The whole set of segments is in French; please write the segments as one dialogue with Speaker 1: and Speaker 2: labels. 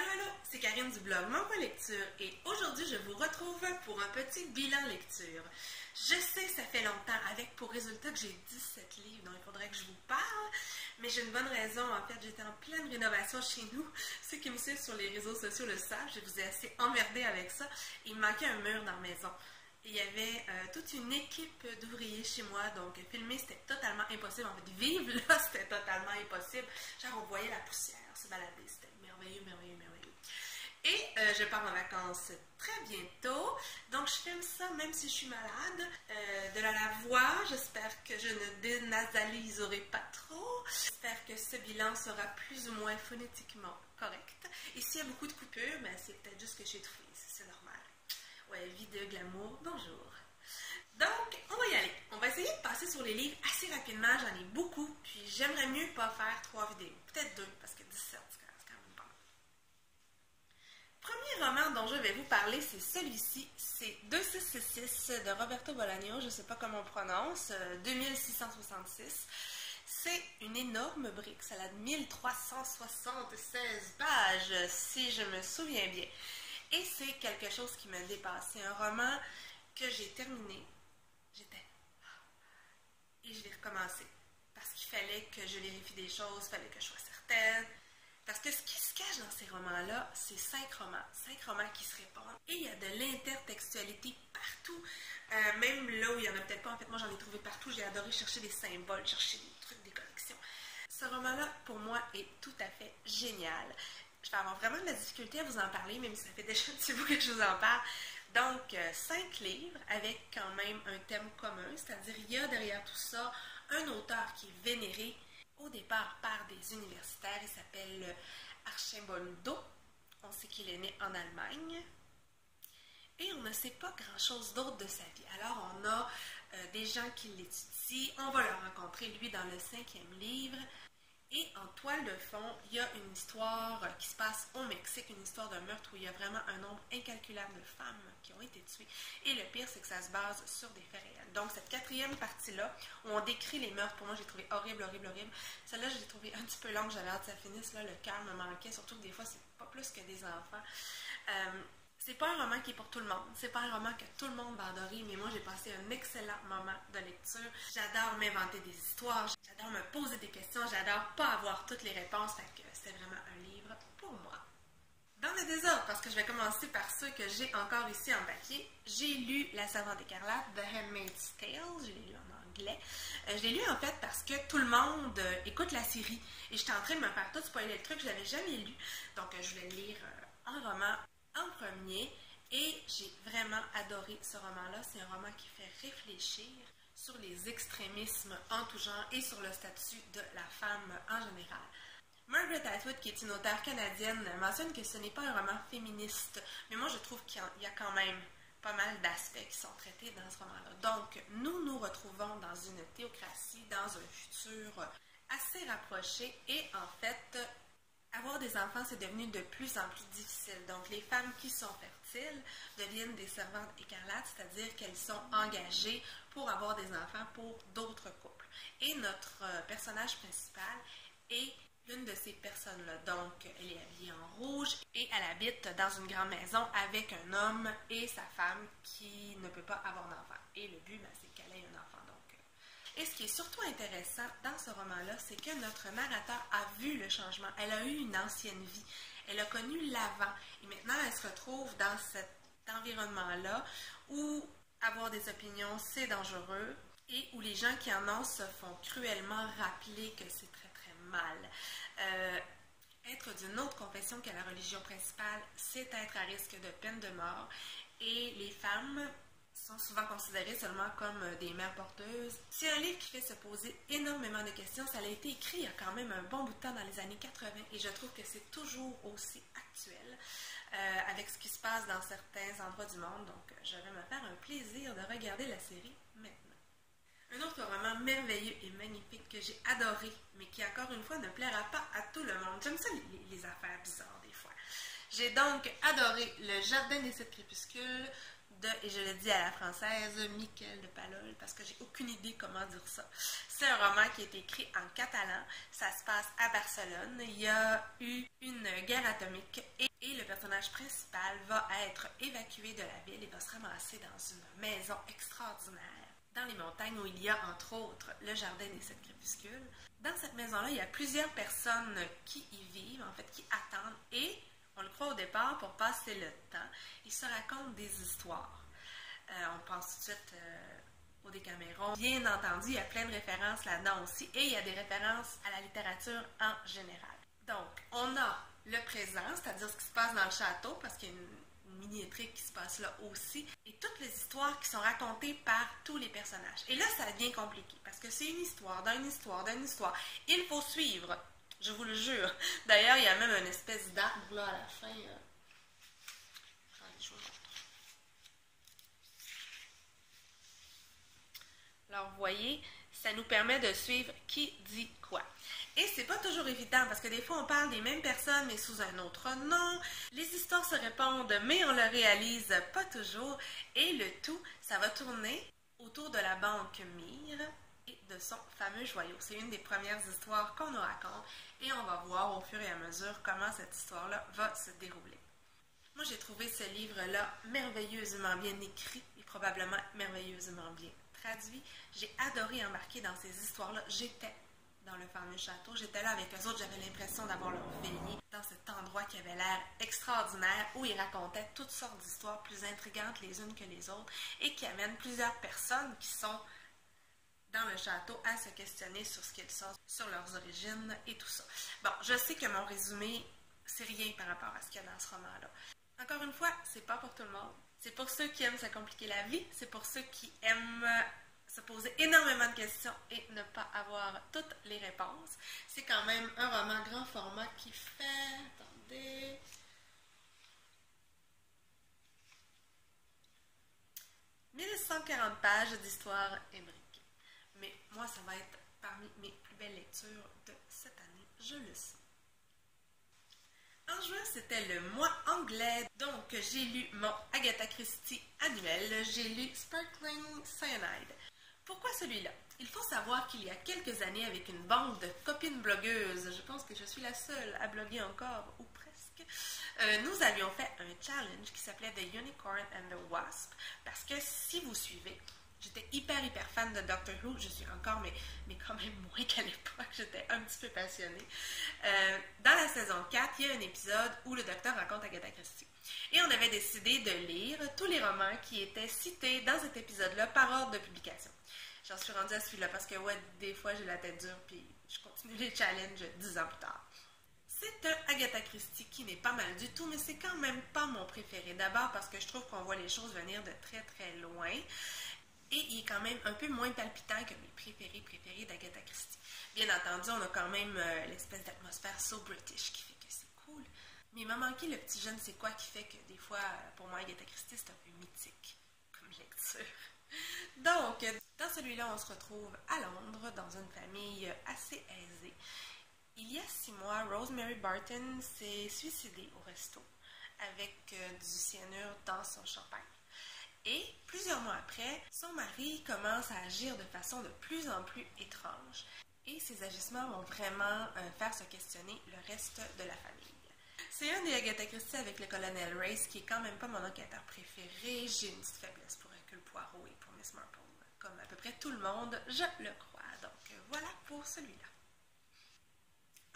Speaker 1: Allô, allô, c'est Karine du blog Mon Coin Lecture et aujourd'hui je vous retrouve pour un petit bilan lecture. Je sais que ça fait longtemps avec pour résultat que j'ai 17 livres dont il faudrait que je vous parle, mais j'ai une bonne raison. En fait, j'étais en pleine rénovation chez nous. Ceux qui me suivent sur les réseaux sociaux le savent, je vous ai assez emmerdé avec ça. Il me manquait un mur dans la maison. Il y avait toute une équipe d'ouvriers chez moi, donc filmer c'était totalement impossible. En fait, vivre là c'était totalement impossible. Genre on voyait la poussière se balader, c'était merveilleux, merveilleux, merveilleux. Et je pars en vacances très bientôt, donc je filme ça même si je suis malade. De la voix, j'espère que je ne dénasaliserai pas trop. J'espère que ce bilan sera plus ou moins phonétiquement correct. Et s'il y a beaucoup de coupures, ben, c'est peut-être juste que j'ai étouffé, c'est normal. Ouais, vie de glamour, bonjour. Donc, on va y aller. On va essayer de passer sur les livres assez rapidement, j'en ai beaucoup, puis j'aimerais mieux pas faire 3 vidéos, peut-être 2, parce que 17, c'est quand même pas mal. Premier roman dont je vais vous parler, c'est celui-ci, c'est 2666 de Roberto Bolaño, je ne sais pas comment on prononce, 2666. C'est une énorme brique, ça a 1376 pages, si je me souviens bien. Et c'est quelque chose qui m'a dépassé. C'est un roman que j'ai terminé. Et je l'ai recommencé. Parce qu'il fallait que je vérifie des choses, il fallait que je sois certaine. Parce que ce qui se cache dans ces romans-là, c'est 5 romans. 5 romans qui se répondent. Et il y a de l'intertextualité partout. Même là où il n'y en a peut-être pas. En fait, moi, j'en ai trouvé partout. J'ai adoré chercher des symboles, chercher des trucs, des connexions. Ce roman-là, pour moi, est tout à fait génial. Je vais avoir vraiment de la difficulté à vous en parler, même si ça fait déjà un petit bout que je vous en parle. Donc, 5 livres avec quand même un thème commun, c'est-à-dire il y a derrière tout ça un auteur qui est vénéré au départ par des universitaires. Il s'appelle Arcimboldo. On sait qu'il est né en Allemagne. Et on ne sait pas grand-chose d'autre de sa vie. Alors, on a des gens qui l'étudient. On va le rencontrer, lui, dans le 5e livre. Et en toile de fond, il y a une histoire qui se passe au Mexique, une histoire de meurtre où il y a vraiment un nombre incalculable de femmes qui ont été tuées. Et le pire, c'est que ça se base sur des faits réels. Donc, cette 4e partie-là, où on décrit les meurtres, pour moi, j'ai trouvé horrible, horrible, horrible. Celle-là, je l'ai trouvée un petit peu longue, j'avais hâte que ça finisse, là, le cœur me manquait, surtout que des fois, c'est pas plus que des enfants. C'est pas un roman qui est pour tout le monde. C'est pas un roman que tout le monde va adorer, mais moi, j'ai passé un excellent moment de lecture. J'adore m'inventer des histoires, j'adore me poser des questions, j'adore pas avoir toutes les réponses, fait que c'était vraiment un livre pour moi. Dans le désordre, parce que je vais commencer par ceux que j'ai encore ici en papier, j'ai lu La Servante écarlate, The Handmaid's Tale, je l'ai lu en anglais. Je l'ai lu en fait parce que tout le monde écoute la série, et j'étais en train de me faire tout spoiler le truc, je l'avais jamais lu, donc je voulais le lire en roman en premier, et j'ai vraiment adoré ce roman-là. C'est un roman qui fait réfléchir sur les extrémismes en tout genre et sur le statut de la femme en général. Margaret Atwood, qui est une auteure canadienne, mentionne que ce n'est pas un roman féministe, mais moi je trouve qu'il y a quand même pas mal d'aspects qui sont traités dans ce roman-là. Donc, nous nous retrouvons dans une théocratie, dans un futur assez rapproché, et en fait, avoir des enfants, c'est devenu de plus en plus difficile. Donc, les femmes qui sont fertiles deviennent des servantes écarlates, c'est-à-dire qu'elles sont engagées pour avoir des enfants pour d'autres couples. Et notre personnage principal est l'une de ces personnes-là. Donc, elle est habillée en rouge et elle habite dans une grande maison avec un homme et sa femme qui ne peut pas avoir d'enfant. Et le but, c'est qu'elle ait un enfant. Et ce qui est surtout intéressant dans ce roman-là, c'est que notre narrateur a vu le changement. Elle a eu une ancienne vie. Elle a connu l'avant. Et maintenant, elle se retrouve dans cet environnement-là où avoir des opinions, c'est dangereux et où les gens qui en ont se font cruellement rappeler que c'est très, très mal. Être d'une autre confession que la religion principale, c'est être à risque de peine de mort. Et les femmes sont souvent considérées seulement comme des mères porteuses. C'est un livre qui fait se poser énormément de questions. Ça a été écrit il y a quand même un bon bout de temps dans les années 80 et je trouve que c'est toujours aussi actuel avec ce qui se passe dans certains endroits du monde. Donc, je vais me faire un plaisir de regarder la série maintenant. Un autre roman merveilleux et magnifique que j'ai adoré, mais qui encore une fois ne plaira pas à tout le monde. J'aime ça les affaires bizarres des fois. J'ai donc adoré Le Jardin des 7 crépuscules et je le dis à la française, Miquel de Palol, parce que j'ai aucune idée comment dire ça. C'est un roman qui est écrit en catalan, ça se passe à Barcelone, il y a eu une guerre atomique et Et le personnage principal va être évacué de la ville et va se ramasser dans une maison extraordinaire dans les montagnes où il y a entre autres le jardin des 7 crépuscules. Dans cette maison-là, il y a plusieurs personnes qui y vivent, en fait, qui attendent et, on le croit au départ, pour passer le temps, ils se racontent des histoires. On pense tout de suite au Décaméron. Bien entendu, il y a plein de références là-dedans aussi et il y a des références à la littérature en général. Donc, on a le présent, c'est-à-dire ce qui se passe dans le château, parce qu'il y a une mini-intrigue qui se passe là aussi, et toutes les histoires qui sont racontées par tous les personnages. Et là, ça devient compliqué, parce que c'est une histoire, d'une histoire, d'une histoire. Il faut suivre, je vous le jure. D'ailleurs, il y a même une espèce d'arbre là à la fin. Attendez, je vous montre. Alors, vous voyez, ça nous permet de suivre qui dit quoi. Et c'est pas toujours évident parce que des fois on parle des mêmes personnes mais sous un autre nom. Les histoires se répondent mais on le réalise pas toujours. Et le tout, ça va tourner autour de la banque Mire et de son fameux joyau. C'est une des premières histoires qu'on nous raconte et on va voir au fur et à mesure comment cette histoire-là va se dérouler. Moi j'ai trouvé ce livre-là merveilleusement bien écrit et probablement merveilleusement bien traduit. J'ai adoré embarquer dans ces histoires-là. J'étais dans le fameux château. J'étais là avec eux autres. J'avais l'impression d'avoir leur veillé dans cet endroit qui avait l'air extraordinaire où ils racontaient toutes sortes d'histoires plus intrigantes les unes que les autres et qui amènent plusieurs personnes qui sont dans le château à se questionner sur ce qu'ils sont, sur leurs origines et tout ça. Bon, je sais que mon résumé, c'est rien par rapport à ce qu'il y a dans ce roman-là. Encore une fois, c'est pas pour tout le monde. C'est pour ceux qui aiment se compliquer la vie. C'est pour ceux qui aiment se poser énormément de questions et ne pas avoir toutes les réponses. C'est quand même un roman grand format qui fait... Attendez... 1140 pages d'histoire ébriquée. Mais moi, ça va être parmi mes plus belles lectures de cette année, je le sais. En juin, c'était le mois anglais, donc j'ai lu mon Agatha Christie annuel, j'ai lu Sparkling Cyanide. Pourquoi celui-là? Il faut savoir qu'il y a quelques années, avec une bande de copines blogueuses, je pense que je suis la seule à bloguer encore, ou presque, nous avions fait un challenge qui s'appelait The Unicorn and the Wasp, parce que si vous suivez, j'étais hyper fan de Doctor Who, je suis encore, mais quand même moins qu'à l'époque, j'étais un petit peu passionnée. Dans la saison 4, il y a un épisode où le docteur raconte Agatha Christie. Et on avait décidé de lire tous les romans qui étaient cités dans cet épisode-là par ordre de publication. J'en suis rendue à celui-là parce que, ouais, des fois, j'ai la tête dure, puis je continue les challenges 10 ans plus tard. C'est un Agatha Christie qui n'est pas mal du tout, mais c'est quand même pas mon préféré. D'abord parce que je trouve qu'on voit les choses venir de très très loin. Et il est quand même un peu moins palpitant que mes préférés d'Agatha Christie. Bien entendu, on a quand même l'espèce d'atmosphère so British qui fait que c'est cool. Mais il m'a manqué le petit je ne sais quoi qui fait que des fois, pour moi, Agatha Christie, c'est un peu mythique comme lecture. Donc, dans celui-là, on se retrouve à Londres, dans une famille assez aisée. Il y a 6 mois, Rosemary Barton s'est suicidée au resto avec du cyanure dans son champagne. Et plusieurs mois après, son mari commence à agir de façon de plus en plus étrange. Et ces agissements vont vraiment faire se questionner le reste de la famille. C'est un des Agatha Christie avec le colonel Race qui est quand même pas mon enquêteur préféré. J'ai une petite faiblesse pour Hercule Poirot et pour Miss Marple. Comme à peu près tout le monde, je le crois. Donc voilà pour celui-là.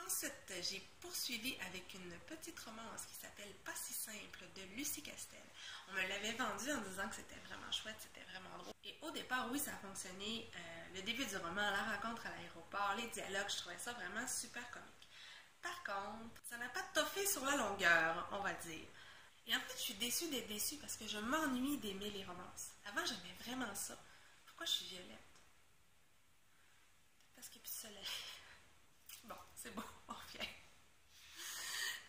Speaker 1: Ensuite, j'ai poursuivi avec une petite romance qui s'appelle Pas si simple de Lucie Castel. On me l'avait vendue en disant que c'était vraiment chouette, c'était vraiment drôle. Et au départ, oui, ça a fonctionné. Le début du roman, la rencontre à l'aéroport, les dialogues, je trouvais ça vraiment super comique. Par contre, ça n'a pas toffé sur la longueur, on va dire. Et en fait, je suis déçue d'être déçue parce que je m'ennuie d'aimer les romances. Avant, j'aimais vraiment ça. Pourquoi je suis violette? Parce qu'il n'y a plus de soleil. Bon, c'est bon, on revient.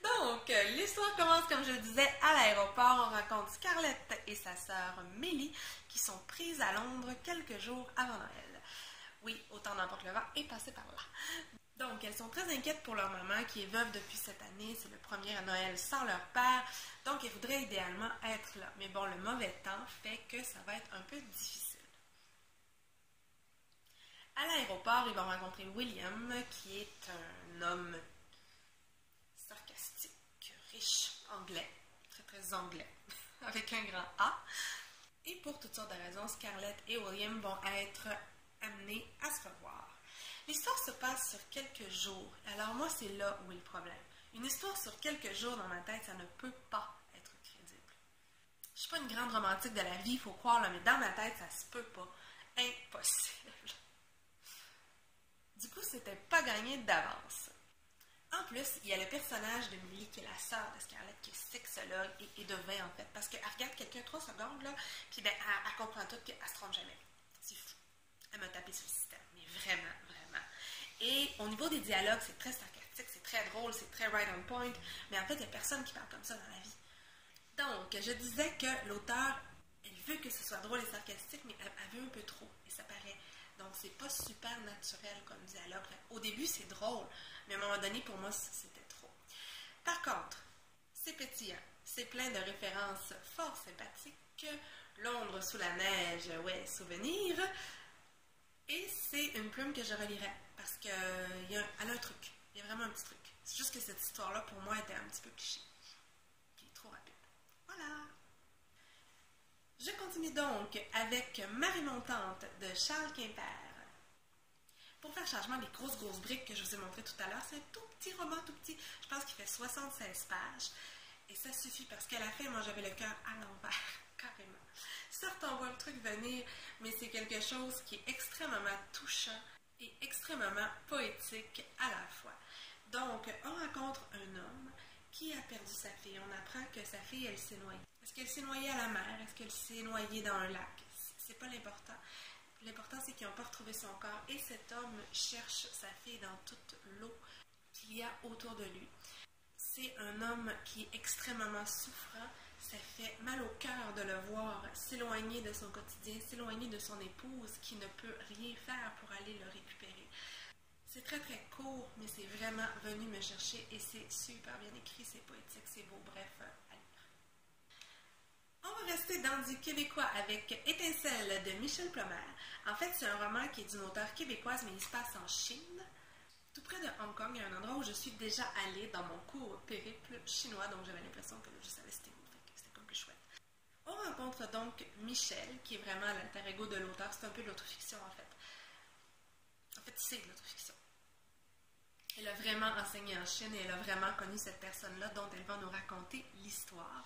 Speaker 1: Donc, l'histoire commence, comme je le disais, à l'aéroport. On rencontre Scarlett et sa sœur Mélie qui sont prises à Londres quelques jours avant Noël. Oui, autant n'importe le vent est passé par là. Donc, elles sont très inquiètes pour leur maman qui est veuve depuis cette année. C'est le premier à Noël sans leur père. Donc, elles voudraient idéalement être là. Mais bon, le mauvais temps fait que ça va être un peu difficile. À l'aéroport, ils vont rencontrer William, qui est un homme sarcastique, riche, anglais. anglais, avec un grand A. Et pour toutes sortes de raisons, Scarlett et William vont être amenés à se revoir. L'histoire se passe sur quelques jours. Alors moi, c'est là où est le problème. Une histoire sur quelques jours dans ma tête, ça ne peut pas être crédible. Je suis pas une grande romantique de la vie, il faut croire, là, mais dans ma tête, ça se peut pas. Impossible. Du coup, c'était pas gagné d'avance. En plus, il y a le personnage de Millie, qui est la sœur de Scarlett, qui est sexologue et devint en fait. Parce qu'elle regarde quelqu'un 3 secondes, là, puis ben, elle comprend tout, puis elle se trompe jamais. C'est fou. Elle m'a tapé sur le système. Mais vraiment, vraiment. Et au niveau des dialogues, c'est très sarcastique, c'est très drôle, c'est très right on point. Mais en fait, il n'y a personne qui parle comme ça dans la vie. Donc, je disais que l'auteur, elle veut que ce soit drôle et sarcastique, mais elle veut un peu trop. Et ça paraît. Donc, c'est pas super naturel comme dialogue. Au début, c'est drôle, mais à un moment donné, pour moi, c'était trop. Par contre, c'est pétillant. C'est plein de références fort sympathiques. Londres sous la neige, ouais, souvenir. Et c'est une plume que je relirais, parce qu'elle a un truc. Il y a vraiment un petit truc. C'est juste que cette histoire-là, pour moi, était un petit peu cliché. Puis trop rapide. Voilà. Je continue donc avec Marie Montante de Charles Quimper. Pour faire changement, les grosses briques que je vous ai montrées tout à l'heure, c'est un tout petit roman, tout petit. Je pense qu'il fait 76 pages. Et ça suffit parce qu'à la fin, moi, j'avais le cœur à l'envers, carrément. Certes, on voit le truc venir, mais c'est quelque chose qui est extrêmement touchant et extrêmement poétique à la fois. Donc, on rencontre un homme qui a perdu sa fille. On apprend que sa fille, elle s'est noyée. Est-ce qu'elle s'est noyée à la mer? Est-ce qu'elle s'est noyée dans un lac? C'est pas l'important. L'important, c'est qu'ils n'ont pas retrouvé son corps. Et cet homme cherche sa fille dans toute l'eau qu'il y a autour de lui. C'est un homme qui est extrêmement souffrant. Ça fait mal au cœur de le voir s'éloigner de son quotidien, s'éloigner de son épouse qui ne peut rien faire pour aller le récupérer. C'est très très court, mais c'est vraiment venu me chercher et c'est super bien écrit, c'est poétique, c'est beau, bref, à lire. On va rester dans du québécois avec Étincelle de Michel Plomer. En fait, c'est un roman qui est d'une auteure québécoise, mais il se passe en Chine. Tout près de Hong Kong, il y a un endroit où je suis déjà allée dans mon cours périple chinois, donc j'avais l'impression que je savais c'était où, c'était comme plus chouette. On rencontre donc Michel, qui est vraiment l'alter ego de l'auteur, c'est un peu de l'autofiction en fait. En fait, c'est de l'autofiction. Elle a vraiment enseigné en Chine et elle a vraiment connu cette personne-là dont elle va nous raconter l'histoire.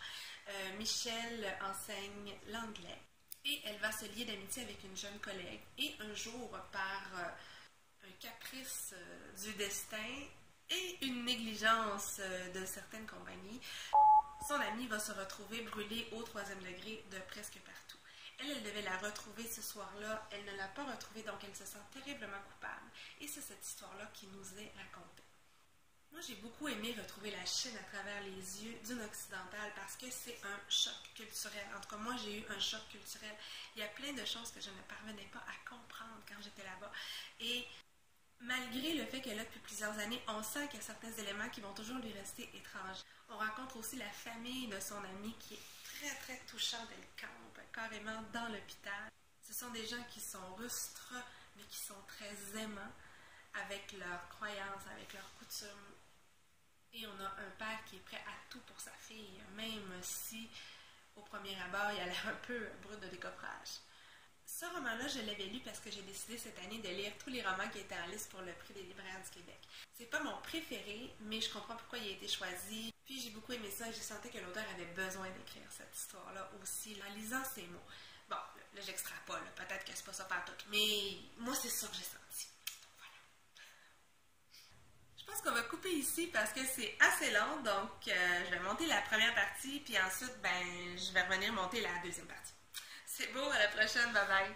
Speaker 1: Michel enseigne l'anglais et elle va se lier d'amitié avec une jeune collègue. Et un jour, par un caprice du destin et une négligence de certaines compagnies, son amie va se retrouver brûlée au 3e degré de presque partout. Elle devait la retrouver ce soir-là. Elle ne l'a pas retrouvée, donc elle se sent terriblement coupable. Et c'est cette histoire-là qui nous est racontée. Moi, j'ai beaucoup aimé retrouver la Chine à travers les yeux d'une occidentale parce que c'est un choc culturel. En tout cas, moi, j'ai eu un choc culturel. Il y a plein de choses que je ne parvenais pas à comprendre quand j'étais là-bas. Et malgré le fait qu'elle est là depuis plusieurs années, on sent qu'il y a certains éléments qui vont toujours lui rester étranges. On rencontre aussi la famille de son amie qui est très, très touchante. Elle campe carrément dans l'hôpital. Ce sont des gens qui sont rustres, mais qui sont très aimants avec leurs croyances, avec leurs coutumes. Et on a un père qui est prêt à tout pour sa fille, même si, au premier abord, il a l'air un peu brut de décoffrage. Ce roman-là, je l'avais lu parce que j'ai décidé cette année de lire tous les romans qui étaient en liste pour le prix des libraires du Québec. C'est pas mon préféré, mais je comprends pourquoi il a été choisi. Puis j'ai beaucoup aimé ça et j'ai senti que l'auteur avait besoin d'écrire cette histoire-là aussi, en lisant ses mots. Bon, là, j'extrapole, peut-être que c'est pas ça partout, mais moi, c'est ça que j'ai senti. Voilà. Je pense qu'on va couper ici parce que c'est assez long, donc je vais monter la première partie, puis ensuite, je vais revenir monter la deuxième partie. C'est beau, à la prochaine, bye bye!